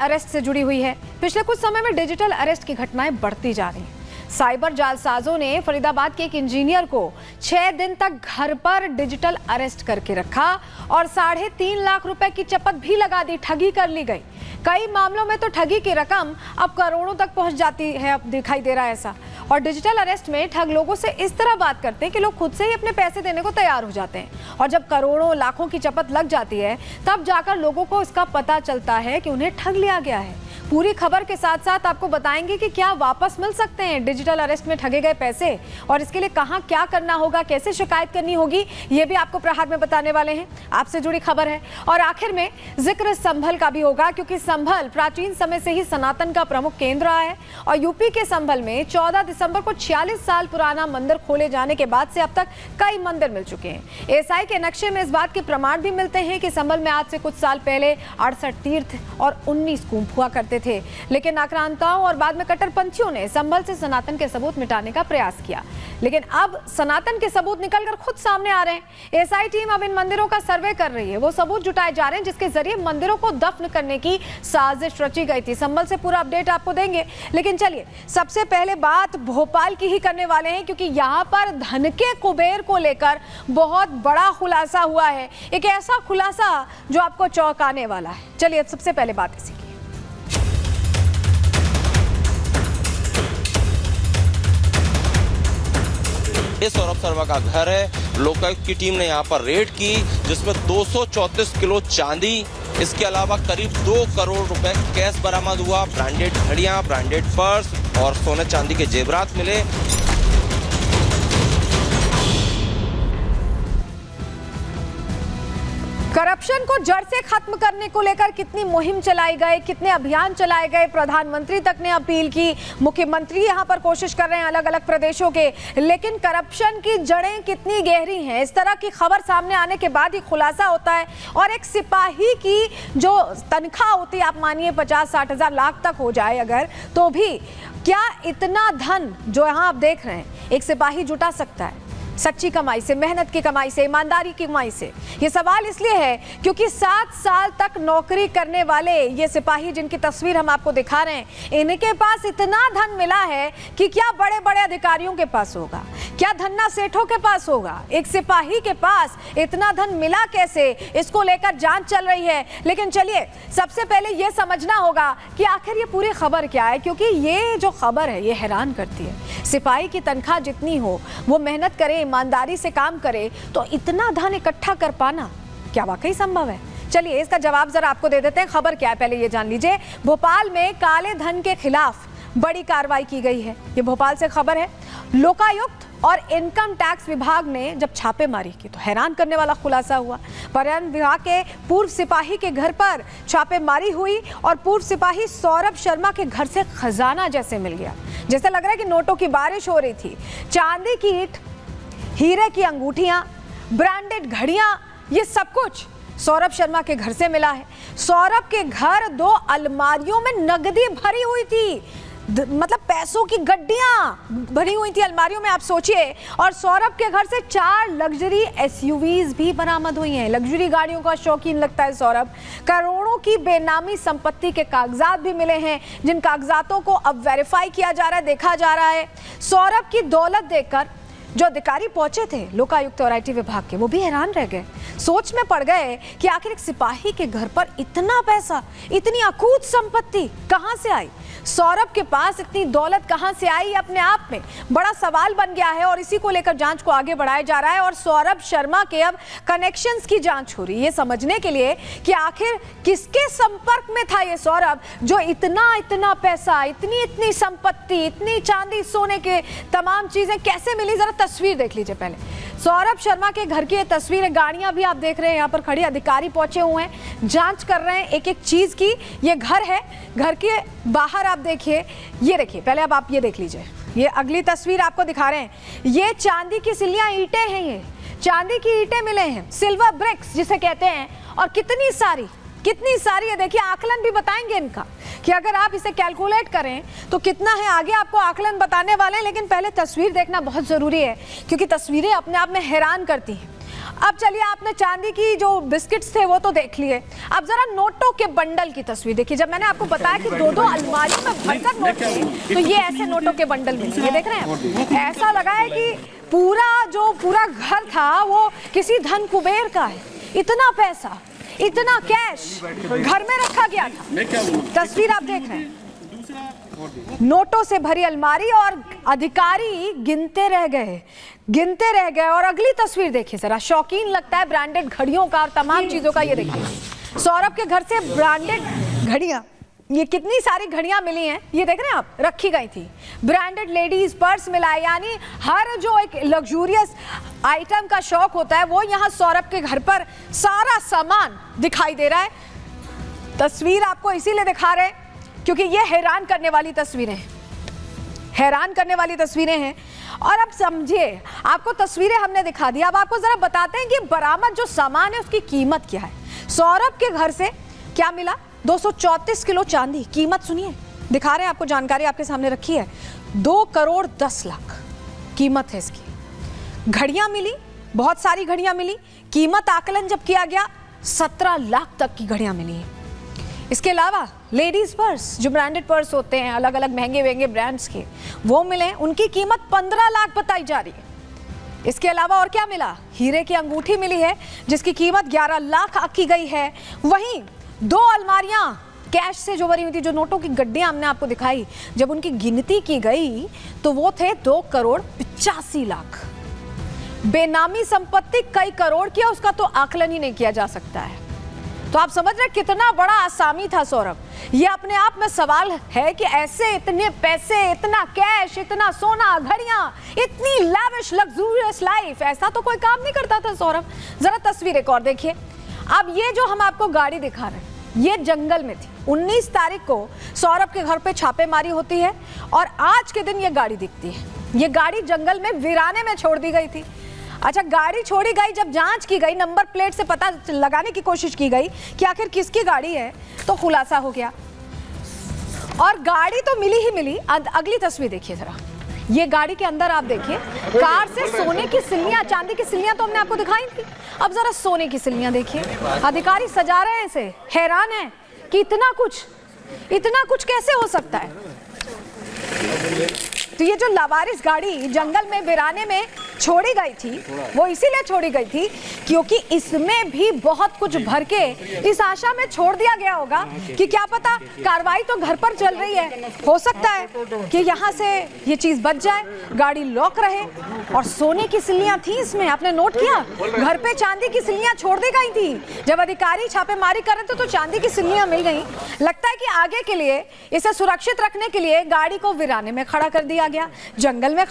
Arrest से जुड़ी हुई है। पिछले कुछ समय में डिजिटल अरेस्ट की घटनाएं बढ़ती जा रही हैं। साइबर जालसाजों ने फरीदाबाद के एक इंजीनियर को 6 दिन तक घर पर डिजिटल अरेस्ट करके रखा और 3.5 लाख रुपए की चपत भी लगा दी। ठगी कर ली गई। कई मामलों में तो ठगी की रकम अब करोड़ों तक पहुंच जाती है, अब दिखाई दे रहा है ऐसा। और डिजिटल अरेस्ट में ठग लोगों से इस तरह बात करते हैं कि लोग खुद से ही अपने पैसे देने को तैयार हो जाते हैं। और जब करोड़ों लाखों की चपत लग जाती है तब जाकर लोगों को इसका पता चलता है कि उन्हें ठग लिया गया है। पूरी खबर के साथ साथ आपको बताएंगे कि क्या वापस मिल सकते हैं डिजिटल अरेस्ट में ठगे गए पैसे, और इसके लिए कहां क्या करना होगा, कैसे शिकायत करनी होगी, ये भी आपको प्रहार में बताने वाले हैं। आपसे जुड़ी खबर है। और आखिर में जिक्र संभल का भी होगा, क्योंकि संभल प्राचीन समय से ही सनातन का प्रमुख केंद्र रहा है। और यूपी के संभल में 14 दिसंबर को 46 साल पुराना मंदिर खोले जाने के बाद से अब तक कई मंदिर मिल चुके हैं। एएसआई के नक्शे में इस बात के प्रमाण भी मिलते हैं कि संभल में आज से कुछ साल पहले 68 तीर्थ और 19 कुंभ हुआ करते थे, लेकिन आक्रांताओं और बाद में कट्टरपंथियों ने संभल से सनातन के सबूत मिटाने का प्रयास किया। लेकिन अब सनातन के सबूत निकलकर खुद सामने आ रहे हैं। एएसआई टीम अब इन मंदिरों का सर्वे कर रही है। वो सबूत जुटाए जा रहे हैं जिसके जरिए मंदिरों को दफन करने की साजिश रची गई थी। संभल से पूरा अपडेट आपको देंगे, लेकिन चलिए सबसे पहले बात भोपाल की ही करने वाले हैं, क्योंकि यहाँ पर धन के कुबेर को लेकर बहुत बड़ा खुलासा हुआ है। एक ऐसा खुलासा जो आपको चौंकाने वाला है। चलिए सबसे पहले बात इसी की। ये सौरभ शर्मा का घर है। लोकायुक्त की टीम ने यहाँ पर रेड की, जिसमें 234 किलो चांदी, इसके अलावा करीब 2 करोड़ रुपए कैश बरामद हुआ। ब्रांडेड घड़ियां, ब्रांडेड पर्स और सोने चांदी के जेवरात मिले। करप्शन को जड़ से खत्म करने को लेकर कितनी मुहिम चलाई गई, कितने अभियान चलाए गए। प्रधानमंत्री तक ने अपील की, मुख्यमंत्री यहां पर कोशिश कर रहे हैं अलग अलग प्रदेशों के, लेकिन करप्शन की जड़ें कितनी गहरी हैं, इस तरह की खबर सामने आने के बाद ही खुलासा होता है। और एक सिपाही की जो तनख्वाह होती है, आप मानिए 50-60 हजार लाख तक हो जाए अगर, तो भी क्या इतना धन जो यहां आप देख रहे हैं एक सिपाही जुटा सकता है सच्ची कमाई से, मेहनत की कमाई से, ईमानदारी की कमाई से? ये सवाल इसलिए है क्योंकि 7 साल तक नौकरी करने वाले ये सिपाही जिनकी तस्वीर हम आपको दिखा रहे हैं, इनके पास इतना धन मिला है कि क्या बड़े बड़े अधिकारियों के पास होगा, क्या धन्ना सेठों के पास होगा। एक सिपाही के पास इतना धन मिला कैसे, इसको लेकर जांच चल रही है। लेकिन चलिए सबसे पहले ये समझना होगा कि आखिर ये पूरी खबर क्या है, क्योंकि ये जो खबर है ये हैरान करती है। सिपाही की तनख्वाह जितनी हो, वो मेहनत करे, ईमानदारी से काम करे, तो इतना धन इकट्ठा कर पाना क्या वाकई संभव है? चलिए इसका जवाब जरा आपको दे देते हैं। खबर क्या है पहले ये जान लीजिए। भोपाल में काले धन के खिलाफ बड़ी कार्रवाई की गई है। ये भोपाल से खबर है। लोकायुक्त और इनकम टैक्स विभाग ने जब छापेमारी की तो हैरान करने वाला खुलासा हुआ। पर्यटन विभाग के पूर्व सिपाही के घर पर छापेमारी हुई और पूर्व सिपाही सौरभ शर्मा के घर से खजाना जैसे मिल गया। जैसे लग रहा है कि नोटों की बारिश हो रही थी। चांदी की ईंट, हीरे की अंगूठियां, ब्रांडेड घड़ियां, ये सब कुछ सौरभ शर्मा के घर से मिला है। सौरभ के घर 2 अलमारियों में नकदी भरी हुई थी, मतलब पैसों की गड्डियां भरी हुई थी अलमारियों में, आप सोचिए। और सौरभ के घर से 4 लग्जरी एसयूवीज भी बरामद हुई हैं। लग्जरी गाड़ियों का शौकीन लगता है सौरभ। करोड़ों की बेनामी संपत्ति के कागजात भी मिले हैं, जिन कागजातों को अब वेरीफाई किया जा रहा है, देखा जा रहा है। सौरभ की दौलत देखकर जो अधिकारी पहुंचे थे लोकायुक्त और आईटी विभाग के, वो भी हैरान रह गए। सोच में पड़ गए कि आखिर एक सिपाही के घर पर इतना पैसा, इतनी अकूत संपत्ति कहां से आई। सौरभ के पास इतनी दौलत कहां से आई, अपने आप में बड़ा सवाल बन गया है। और इसी को लेकर जांच को आगे बढ़ाया जा रहा है और सौरभ शर्मा के अब कनेक्शंस की जांच हो रही है, ये समझने के लिए कि आखिर किसके संपर्क में था ये सौरभ, जो इतना पैसा, इतनी संपत्ति, इतनी चांदी सोने के तमाम चीजें कैसे मिली। जरा तस्वीर देख लीजिए पहले। सौरभ शर्मा के घर की ये तस्वीर है। गाड़ियां भी आप देख रहे हैं यहाँ पर खड़ी, अधिकारी पहुंचे हुए हैं, जांच कर रहे हैं एक एक चीज की। ये घर है, घर के बाहर आप देखिए, ये देखिए पहले, अब आप ये देख लीजिए। ये अगली तस्वीर आपको दिखा रहे हैं। ये चांदी की सिल्लियां ईंटें हैं, ये चांदी की ईंटें मिले हैं, सिल्वर ब्रिक्स जिसे कहते हैं। और कितनी सारी है, देखिए आकलन भी बताएंगे इनका कि अगर आप इसे कैलकुलेट करें तो कितना है, आगे आपको आकलन बताने वाले हैं। लेकिन पहले तस्वीर देखना बहुत जरूरी है, क्योंकि तस्वीरें अपने आप में हैरान करती हैं। अब चलिए, आपने चांदी की जो बिस्किट्स थे वो तो देख लिए, अब जरा नोटों के बंडल की तस्वीर देखिए। जब मैंने आपको बताया कि दो अलमारियों में भरकर नोट थे, तो ये ऐसे नोटों के बंडल मिले, ये देख रहे हैं। ऐसा लगा है कि पूरा घर था वो किसी धन कुबेर का है। इतना पैसा, इतना कैश घर में रखा गया था। तस्वीर आप देख रहे हैं, नोटों से भरी अलमारी, और अधिकारी गिनते रह गए। और अगली तस्वीर देखिए जरा, शौकीन लगता है ब्रांडेड घड़ियों का और तमाम चीजों का। ये देखिए सौरभ के घर से ब्रांडेड घड़ियां, ये कितनी सारी घड़ियां मिली हैं, ये देख रहे हैं आप, रखी गई थी। ब्रांडेड लेडीज पर्स मिला है, यानी हर जो एक लग्जूरियस आइटम का शौक होता है वो यहाँ सौरभ के घर पर सारा सामान दिखाई दे रहा है। तस्वीर आपको इसीलिए दिखा रहे हैं क्योंकि ये हैरान करने वाली तस्वीरें हैं। और अब समझिए, आपको तस्वीरें हमने दिखा दी, अब आपको जरा बताते हैं कि बरामद जो सामान है उसकी कीमत क्या है। सौरभ के घर से क्या मिला? 234 किलो चांदी। कीमत सुनिए, दिखा रहे हैं आपको, जानकारी आपके सामने रखी है। 2 करोड़ 10 लाख कीमत है इसकी। घड़ियां मिली, बहुत सारी घड़ियां मिली। कीमत आकलन जब किया गया 17 लाख तक की घड़ियां मिली हैं। इसके अलावा लेडीज पर्स, जो ब्रांडेड पर्स होते हैं अलग अलग महंगे ब्रांड्स के, वो मिले, उनकी कीमत 15 लाख बताई जा रही है। इसके अलावा और क्या मिला? हीरे की अंगूठी मिली है जिसकी कीमत 11 लाख आकी गई है। वहीं 2 अलमारियां कैश से जो भरी हुई थी, जो नोटों की गड्डियां हमने आपको दिखाई, जब उनकी गिनती की गई तो वो थे 2 करोड़ 85 लाख। बेनामी संपत्ति कई करोड़ की है, उसका तो आकलन ही नहीं किया जा सकता है। तो आप समझ रहे कितना बड़ा आसामी था सौरभ। ये अपने आप में सवाल है कि ऐसे इतने पैसे, इतना कैश, इतना सोना, घड़ियां, इतनी लैविश लग्जूरियस लाइफ, ऐसा तो कोई काम नहीं करता था सौरभ। जरा तस्वीर एक और देखिए। अब ये जो हम आपको गाड़ी दिखा रहे हैं, ये जंगल में थी। 19 तारीख को सौरभ के घर पे छापेमारी होती है और आज के दिन ये गाड़ी दिखती है। ये गाड़ी जंगल में वीराने में छोड़ दी गई थी। अच्छा, गाड़ी छोड़ी गई, जब जांच की गई, नंबर प्लेट से पता लगाने की कोशिश की गई कि आखिर किसकी गाड़ी है, तो खुलासा हो गया। और गाड़ी तो मिली ही मिली। अगली तस्वीर देखिए जरा, ये गाड़ी के अंदर आप देखिए, कार से सोने की सिल्लियां, चांदी की सिल्लियां तो हमने आपको दिखाई थी, अब जरा सोने की सिल्लियां देखिए। अधिकारी सजा रहे हैं इसे, हैरान है कि इतना कुछ कैसे हो सकता है। तो ये जो लावारिस गाड़ी जंगल में वीराने में छोड़ी गई थी, वो इसीलिए छोड़ी गई थी क्योंकि इसमें भी बहुत कुछ भर के इस आशा में छोड़ दिया गया होगा कि क्या पता कार्रवाई तो घर पर चल रही है, हो सकता है कि यहाँ से ये चीज बच जाए, गाड़ी लॉक रहे। और सोने की सिल्लियां थी इसमें, आपने नोट किया, घर पे चांदी की सिल्लियां छोड़ दी गई थी। जब अधिकारी छापेमारी कर रहे थे तो चांदी की सिल्लियां मिल गई। लगता है कि आगे के लिए इसे सुरक्षित रखने के लिए गाड़ी को वीराने में खड़ा कर दिया गया, जंगल में